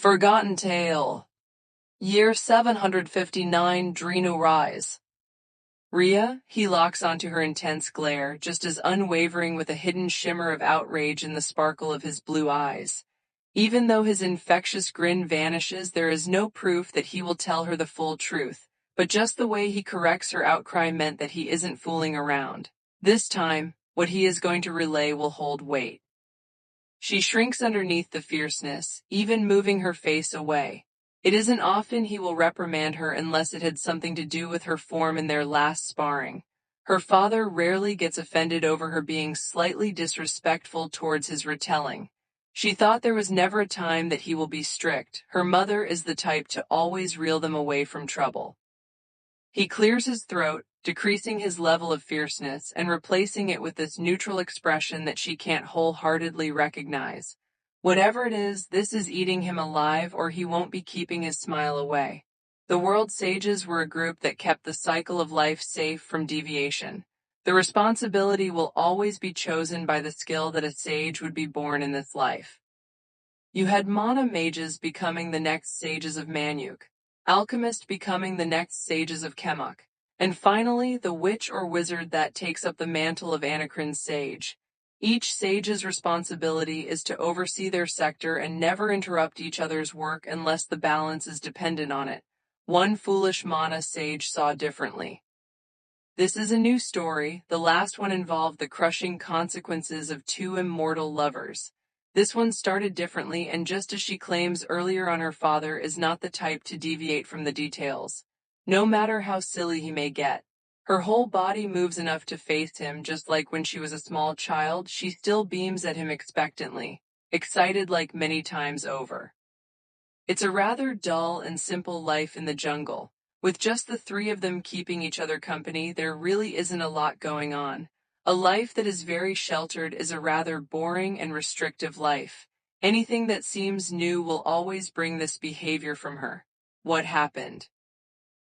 Forgotten Tale. Year 759 Drinu Rise. Rhea, he locks onto her intense glare, just as unwavering with a hidden shimmer of outrage in the sparkle of his blue eyes. Even though his infectious grin vanishes, there is no proof that he will tell her the full truth, but just the way he corrects her outcry meant that he isn't fooling around. This time, what he is going to relay will hold weight. She shrinks underneath the fierceness, even moving her face away. It isn't often he will reprimand her unless it had something to do with her form in their last sparring. Her father rarely gets offended over her being slightly disrespectful towards his retelling. She thought there was never a time that he will be strict. Her mother is the type to always reel them away from trouble. He clears his throat, decreasing his level of fierceness and replacing it with this neutral expression that she can't wholeheartedly recognize. Whatever it is, this is eating him alive, or he won't be keeping his smile away. The world sages were a group that kept the cycle of life safe from deviation. The responsibility will always be chosen by the skill that a sage would be born in this life. You had mana mages becoming the next sages of Manuk, alchemist becoming the next sages of Kemuk, and finally the witch or wizard that takes up the mantle of Anacrin's sage. Each sage's responsibility is to oversee their sector and never interrupt each other's work unless the balance is dependent on it. One foolish mana sage saw differently. This is a new story. The last one involved the crushing consequences of two immortal lovers. This one started differently, and just as she claims earlier on, her father is not the type to deviate from the details, no matter how silly he may get. Her whole body moves enough to face him, just like when she was a small child. She still beams at him expectantly, excited like many times over. It's a rather dull and simple life in the jungle. With just the three of them keeping each other company, there really isn't a lot going on. A life that is very sheltered is a rather boring and restrictive life. Anything that seems new will always bring this behavior from her. What happened?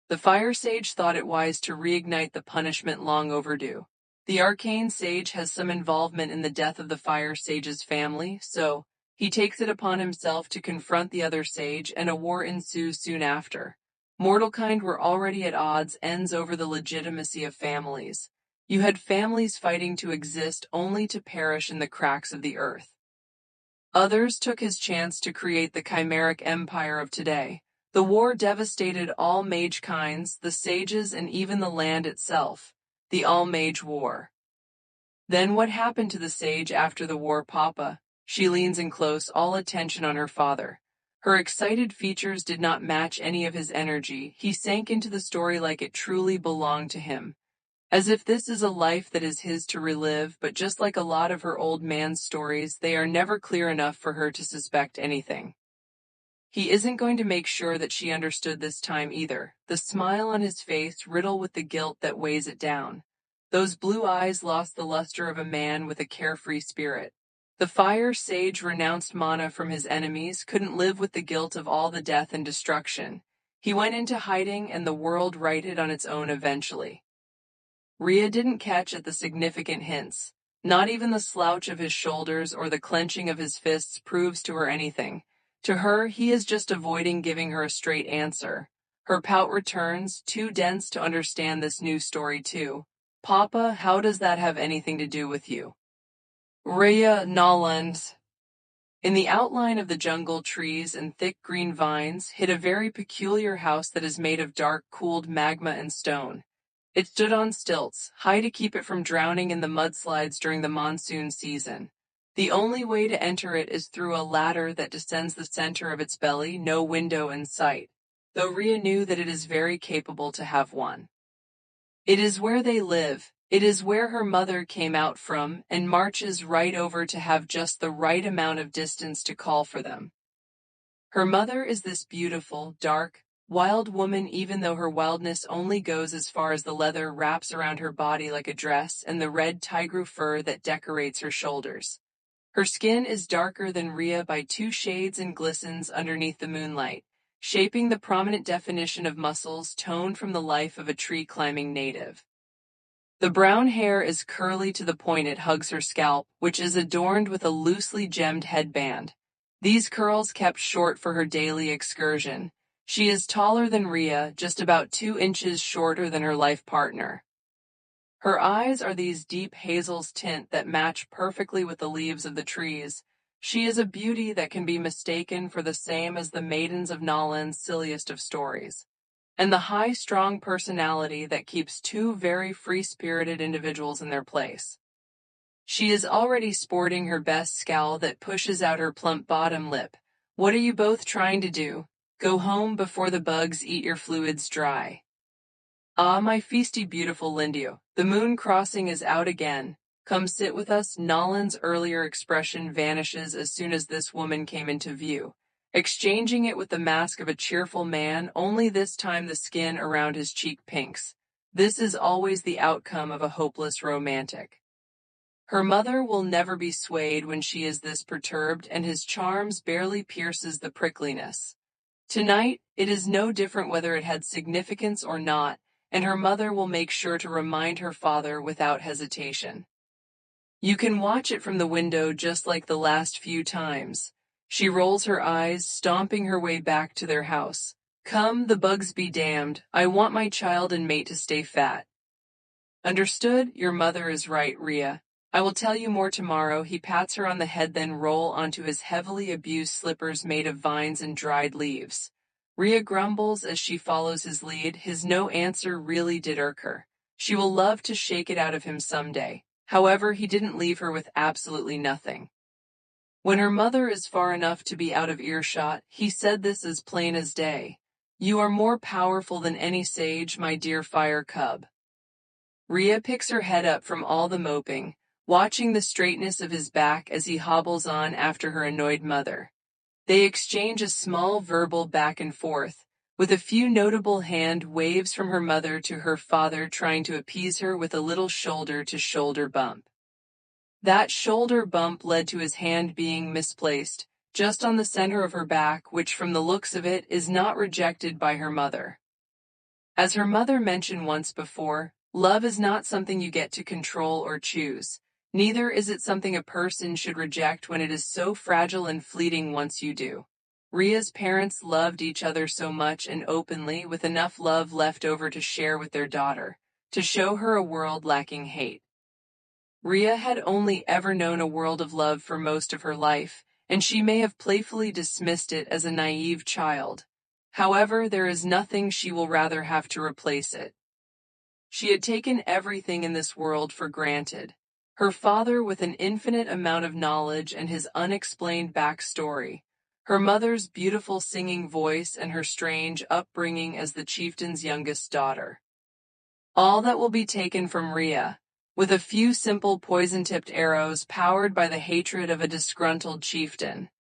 The fire sage thought it wise to reignite the punishment long overdue. The arcane sage has some involvement in the death of the fire sage's family, so he takes it upon himself to confront the other sage, and a war ensues soon after. Mortalkind were already at odds ends over the legitimacy of families. You had families fighting to exist only to perish in the cracks of the earth. Others took his chance to create the chimeric empire of today. The war devastated all mage kinds, the sages, and even the land itself. The All-Mage War. Then what happened to the sage after the war, Papa? She leans in close, all attention on her father. Her excited features did not match any of his energy. He sank into the story like it truly belonged to him. As if this is a life that is his to relive, but just like a lot of her old man's stories, they are never clear enough for her to suspect anything. He isn't going to make sure that she understood this time either, the smile on his face riddled with the guilt that weighs it down. Those blue eyes lost the luster of a man with a carefree spirit. The fire sage renounced mana from his enemies, couldn't live with the guilt of all the death and destruction. He went into hiding, and the world righted on its own eventually. Rhea didn't catch at the significant hints. Not even the slouch of his shoulders or the clenching of his fists proves to her anything. To her, he is just avoiding giving her a straight answer. Her pout returns, too dense to understand this new story too. Papa, how does that have anything to do with you? Rhea Noland. In the outline of the jungle, trees and thick green vines hid a very peculiar house that is made of dark, cooled magma and stone. It stood on stilts, high to keep it from drowning in the mudslides during the monsoon season. The only way to enter it is through a ladder that descends the center of its belly, no window in sight, though Rhea knew that it is very capable to have one. It is where they live. It is where her mother came out from, and marches right over to have just the right amount of distance to call for them. Her mother is this beautiful, dark, wild woman, even though her wildness only goes as far as the leather wraps around her body like a dress and the red tigru fur that decorates her shoulders. Her skin is darker than Rhea by 2 shades and glistens underneath the moonlight, shaping the prominent definition of muscles toned from the life of a tree-climbing native. The brown hair is curly to the point it hugs her scalp, which is adorned with a loosely gemmed headband. These curls kept short for her daily excursion. She is taller than Rhea, just about 2 inches shorter than her life partner. Her eyes are these deep hazel's tint that match perfectly with the leaves of the trees. She is a beauty that can be mistaken for the same as the maidens of Nolan's silliest of stories. And the high, strong personality that keeps two very free-spirited individuals in their place. She is already sporting her best scowl that pushes out her plump bottom lip. What are you both trying to do? Go home before the bugs eat your fluids dry. Ah, my feisty beautiful Lindio, the moon crossing is out again. Come sit with us. Nolan's earlier expression vanishes as soon as this woman came into view, exchanging it with the mask of a cheerful man, only this time the skin around his cheek pinks. This is always the outcome of a hopeless romantic. Her mother will never be swayed when she is this perturbed, and his charms barely pierces the prickliness. Tonight, it is no different whether it had significance or not, and her mother will make sure to remind her father without hesitation. You can watch it from the window just like the last few times. She rolls her eyes, stomping her way back to their house. Come, the bugs be damned, I want my child and mate to stay fat. Understood? Your mother is right, Rhea. I will tell you more tomorrow. He pats her on the head, then roll onto his heavily abused slippers made of vines and dried leaves. Rhea grumbles as she follows his lead. His no answer really did irk her. She will love to shake it out of him someday. However, he didn't leave her with absolutely nothing. When her mother is far enough to be out of earshot, he said this as plain as day. You are more powerful than any sage, my dear fire cub. Rhea picks her head up from all the moping, watching the straightness of his back as he hobbles on after her annoyed mother. They exchange a small verbal back and forth, with a few notable hand waves from her mother to her father trying to appease her with a little shoulder-to-shoulder bump. That shoulder bump led to his hand being misplaced, just on the center of her back, which from the looks of it is not rejected by her mother. As her mother mentioned once before, love is not something you get to control or choose. Neither is it something a person should reject when it is so fragile and fleeting once you do. Rhea's parents loved each other so much and openly, with enough love left over to share with their daughter, to show her a world lacking hate. Rhea had only ever known a world of love for most of her life, and she may have playfully dismissed it as a naive child. However, there is nothing she will rather have to replace it. She had taken everything in this world for granted. Her father with an infinite amount of knowledge and his unexplained backstory, her mother's beautiful singing voice and her strange upbringing as the chieftain's youngest daughter. All that will be taken from Rhea, with a few simple poison-tipped arrows powered by the hatred of a disgruntled chieftain.